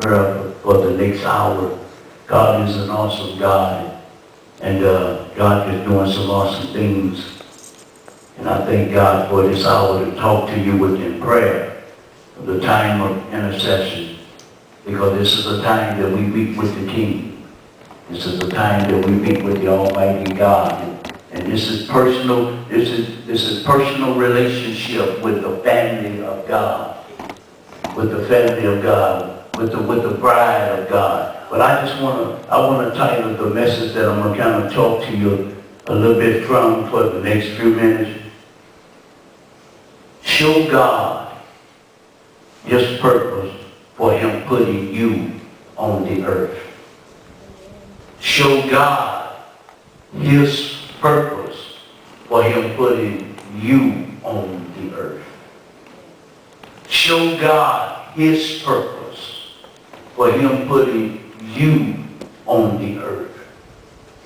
for the next hour. God is an awesome God, and God is doing some awesome things. And I thank God for this hour to talk to you within prayer, the time of intercession, because this is the time that we meet with the King. This is the time that we meet with the Almighty God. And this is personal, this is personal relationship with the family of God. With the family of God, with the bride of God. But I want to title the message that I'm going to kind of talk to you a little bit from for the next few minutes. Show God His purpose for Him putting you on the earth. Show God His purpose for Him putting you on the earth. Show God His purpose for Him putting you on the earth.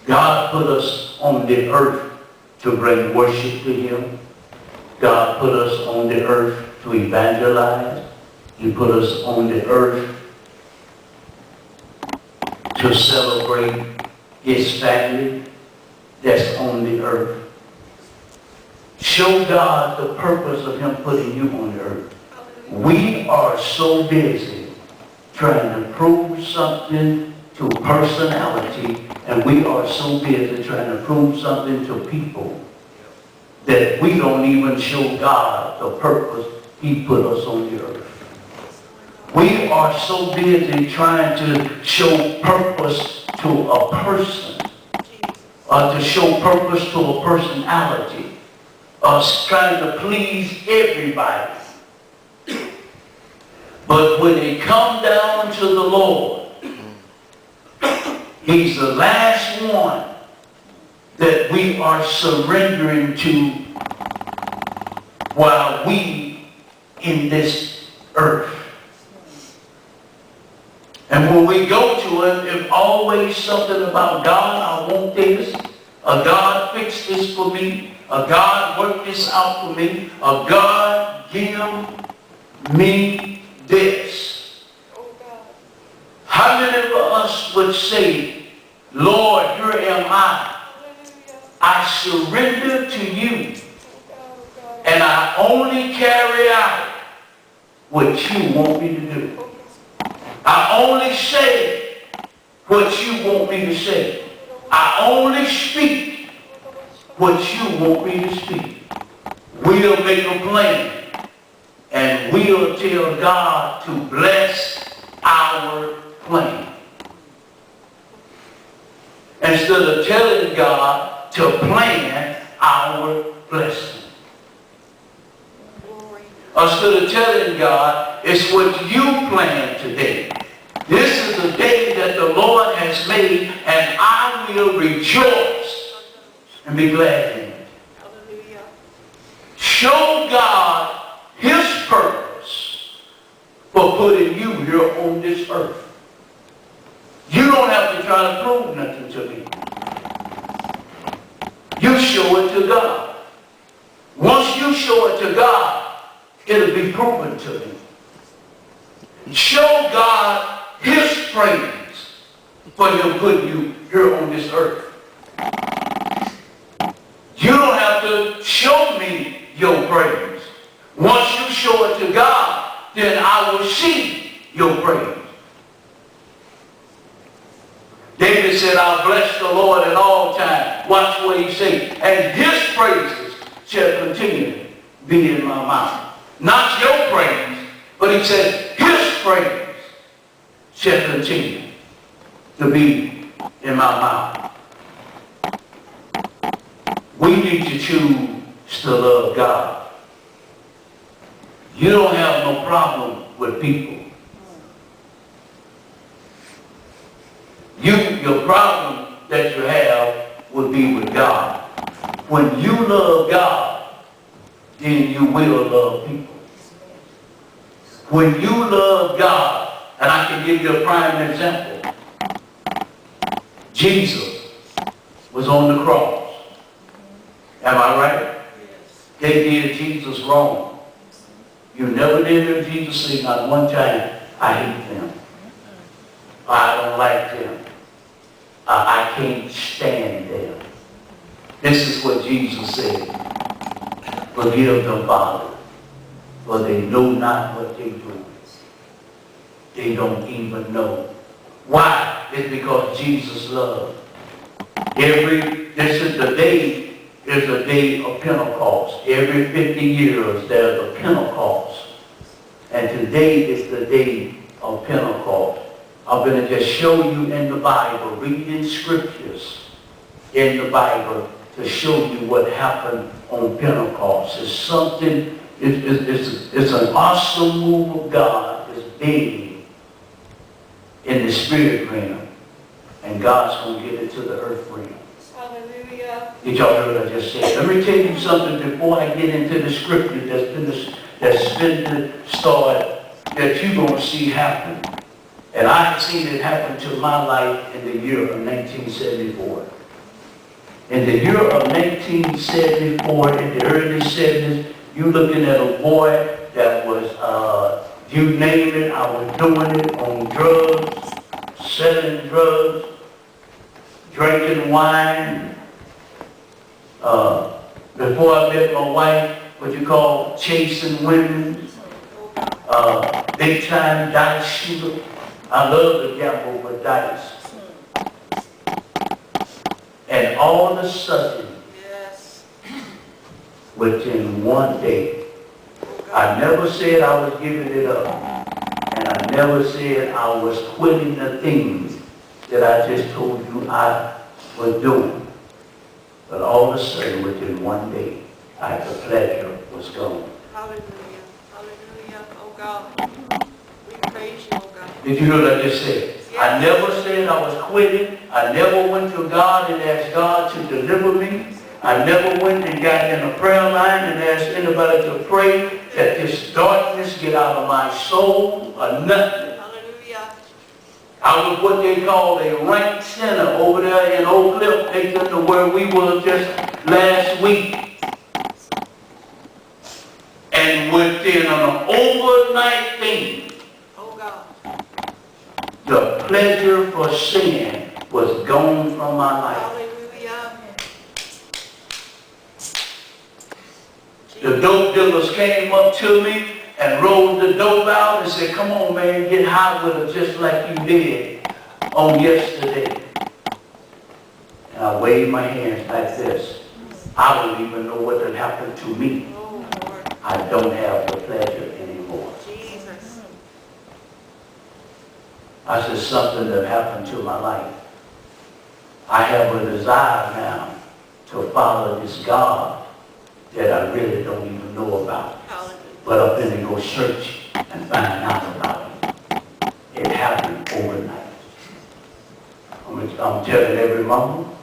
God put us on the earth to bring worship to Him. God put us on the earth to evangelize. He put us on the earth to celebrate His family that's on the earth. Show God the purpose of Him putting you on the earth. We are so busy trying to prove something to personality, and we are so busy trying to prove something to people that we don't even show God the purpose He put us on the earth. We are so busy trying to show purpose to a person, to show purpose to a personality, us trying to please everybody. But when it comes down to the Lord, He's the last one that we are surrendering to while we in this earth. And when we go to Him, there's always something about God, I want this, a God fix this for me, a God work this out for me, a God give me this. How many of us would say, Lord, here am I. I surrender to you. And I only carry out what you want me to do. I only say what you want me to say. I only speak what you want me to speak. We'll make a plan. And we'll tell God to bless our plan. Instead of telling God to plan our blessing. Instead of telling God, it's what you plan today. This is the day that the Lord has made, and I will rejoice and be glad in it. Show God His purpose for putting you here on this earth. You don't have to try to prove nothing to me. You show it to God. Once you show it to God, it'll be proven to me. Show God His praise for Him putting you here on this earth. You don't have to show me your praise. Once you show it to God, then I will see your praise. David said, I'll bless the Lord at all times. Watch what he said. And His praises shall continue be in my mouth. Not your praise, but he said, His praise shall continue to be in my mouth. We need to choose to love God. You don't have no problem with people. Your problem that you have will be with God. When you love God, then you will love people. When you love God, and I can give you a prime example. Jesus was on the cross. Am I right? They did Jesus wrong. You never did hear Jesus say not one time, I hate them. I don't like them. I can't stand them. This is what Jesus said. Forgive them, Father, for they know not what they do. They don't even know. Why? It's because Jesus loved. This is the day, is a day of Pentecost. Every 50 years there's a Pentecost. And today is the day of Pentecost. I'm going to just show you in the Bible, reading scriptures in the Bible to show you what happened on Pentecost. It's something, it's an awesome move of God. It's big in the spirit realm. And God's going to get it to the earth realm. Hallelujah. Did y'all hear what I just said? Let me tell you something before I get into the scripture that's been to start that you're going to see happen. And I've seen it happen to my life in the year of 1974. In the year of 1974, in the early 70s, you're looking at a boy that was, you name it, I was doing it on drugs, selling drugs, drinking wine. Before I met my wife, what you call chasing women, big time dice shooter. I love to gamble with dice. And all of a sudden, Yes. within one day, I never said I was giving it up. And I never said I was quitting the things that I just told you I was doing. But all of a sudden, within one day, the pleasure was gone. Hallelujah. Hallelujah. Oh God. We praise you, oh God. Did you hear what I just said? Yes. I never said I was quitting. I never went to God and asked God to deliver me. I never went and got in a prayer line and asked anybody to pray that this darkness get out of my soul or nothing. Hallelujah. I was what they call a ranked sinner over there in Oak Cliff, Nathan, to where we were just last week. And within an overnight thing, Oh God. the pleasure for sin was gone from my life. Hallelujah. The dope dealers came up to me and rolled the dope out and said, come on, man, get high with us just like you did on yesterday. And I waved my hands like this. I don't even know what had happened to me. Oh Lord. I don't have the pleasure anymore. Jesus. I said, something that happened to my life. I have a desire now to follow this God that I really don't even know about. Hallelujah. But I'm going to go search and find out about it. It happened overnight. I'm telling every mama,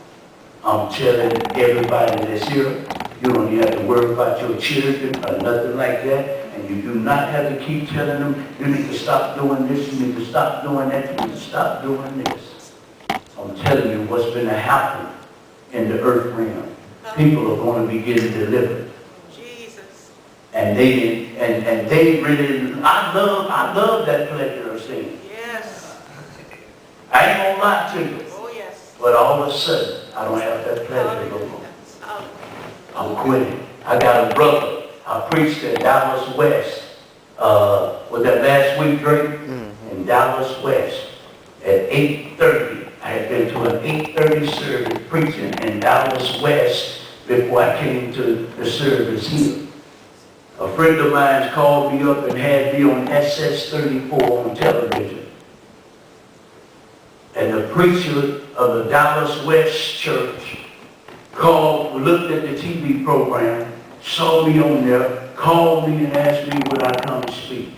I'm telling everybody that's here, you don't even have to worry about your children or nothing like that. And you do not have to keep telling them, you need to stop doing this, you need to stop doing that, you need to stop doing this. I'm telling you what's going to happen in the earth realm. People are going to be getting delivered. Jesus. And they really, I love that pleasure of sin. Yes. I ain't gonna lie to you. Oh yes. But all of a sudden, I don't have that pleasure no more. Hallelujah. I'm quitting. I got a brother. I preached in Dallas West. Was that last week, Drake? In Dallas West at 8:30. I had been to an 8:30 service preaching in Dallas West before I came to the service here. A friend of mine called me up and had me on SS34 on television. And the preacher of the Dallas West church called, looked at the TV program, saw me on there, called me and asked me would I come and speak.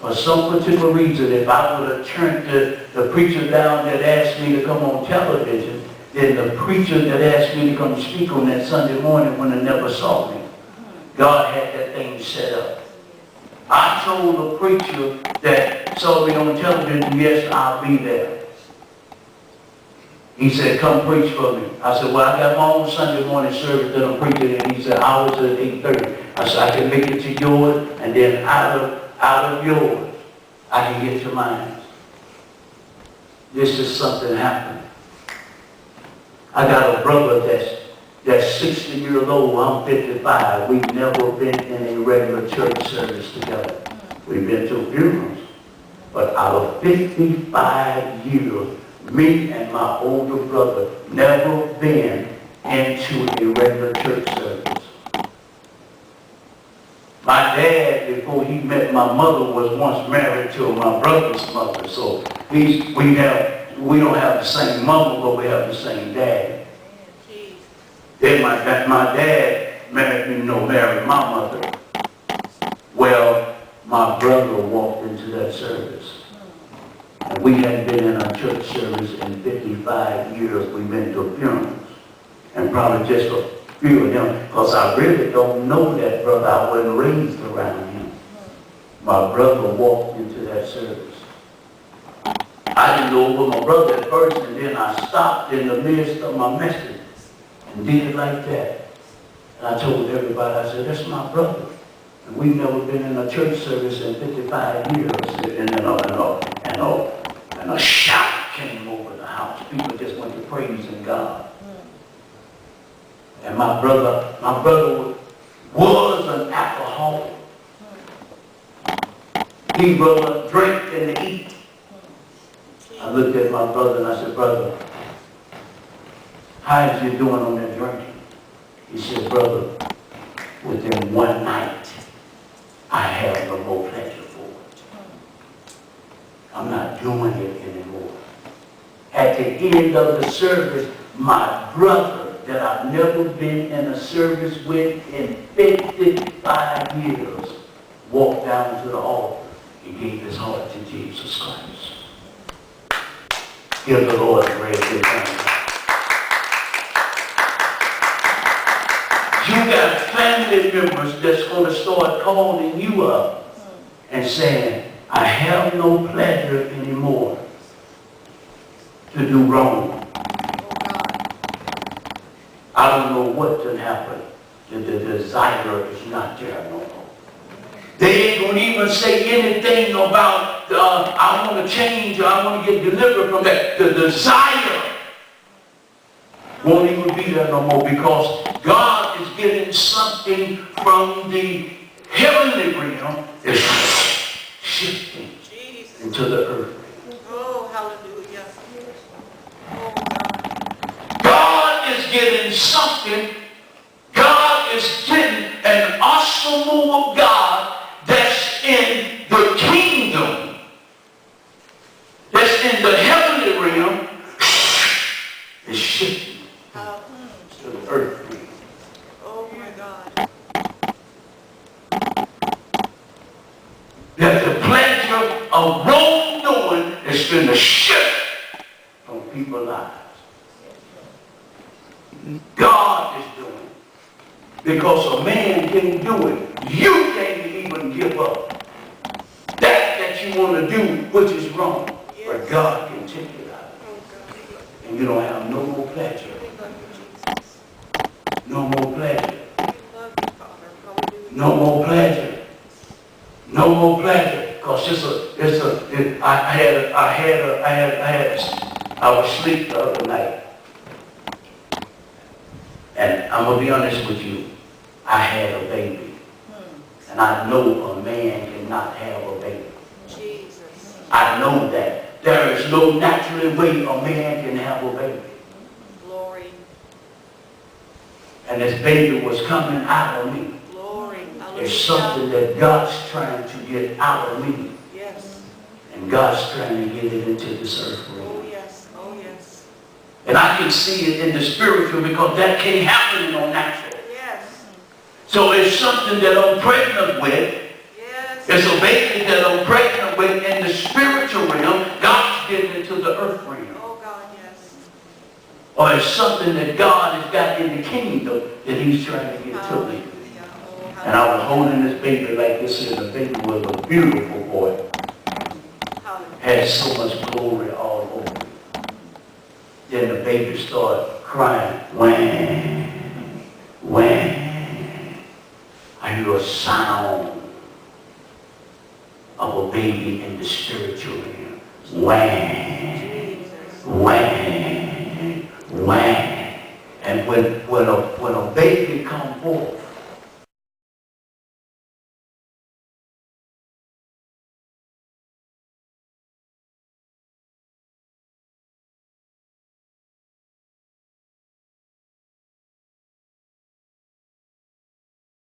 For some particular reason, if I would have turned the preacher down that asked me to come on television, then the preacher that asked me to come speak on that Sunday morning would have never saw me. God had that thing set up. I told the preacher that saw me on television, yes, I'll be there. He said, come preach for me. I said, well, I got my own Sunday morning service that I'm preaching, and he said, ours at 8:30. I said, I can make it to yours, and then out of yours, I can get to mine. this is something happened. I got a brother that's 60 years old. I'm 55. We've never been in a regular church service together. We've been to funerals. But out of 55 years, me and my older brother never been into a regular church service. My dad, before he met my mother, was once married to my brother's mother. So we don't have the same mother, but we have the same dad. Then my dad married my mother. Well, my brother walked into that service. And we hadn't been in our church service in 55 years. We've been to funerals. And probably just a few of them, because I really don't know that brother. I wasn't raised around him. My brother walked into that service. I didn't know it was my brother at first, and then I stopped in the midst of my message and did it like that. And I told everybody, I said, that's my brother. And we've never been in a church service in 55 years. And a shout came over the house. People just went to praising God. And my brother was an alcoholic. He rather drink than eat. I looked at my brother and I said, brother, how is you doing on that drinking? He said, brother, within one night, I have no more pleasure for it. I'm not doing it anymore. At the end of the service, my brother that I've never been in a service with in 55 years walked down to the altar and gave his heart to Jesus Christ. Give the Lord a great big hand. You got family members that's going to start calling you up and saying, I have no pleasure anymore to do wrong. I don't know what can happen. The desire is not there no more. They ain't going to even say anything about, I want to change or I want to get delivered from that. The desire won't even be there no more because God is getting something from the heavenly realm is shifting into the earth. Oh, hallelujah. Oh, God. God is getting something. God is getting an awesome move of God that's in the kingdom, that's in the heavenly realm, is shifting to the earth realm. Oh, my God. That the pleasure of wrongdoing is going to shift from people's lives. God is doing it. Because a man can't do it. You can't even give up that you want to do, which is wrong. Yes. But God can take it out. Oh, and you don't have no more pleasure. No more pleasure. No more pleasure. No more pleasure. Because I was asleep the other night. And I'm going to be honest with you. I had a baby. And I know a man cannot have a baby. Jesus. I know that. There is no natural way a man can have a baby. Glory. And this baby was coming out of me. Glory. It's something that God's trying to get out of me. Yes. And God's trying to get it into this earth realm. Oh, yes. Oh, yes. And I can see it in the spiritual because that can't happen in the natural. Yes. So it's something that I'm pregnant with. Yes. It's a baby that I'm pregnant with in the spiritual realm. God's getting into the earth realm. Oh, God, yes. Or it's something that God has got in the kingdom that he's trying to get to me. And I was holding this baby like this, and the baby was a beautiful boy. Had so much glory all over it. Then the baby started crying. Wham, wham. I hear a sound of a baby in the spiritual realm. Wham, whang, whang. And when a baby come forth,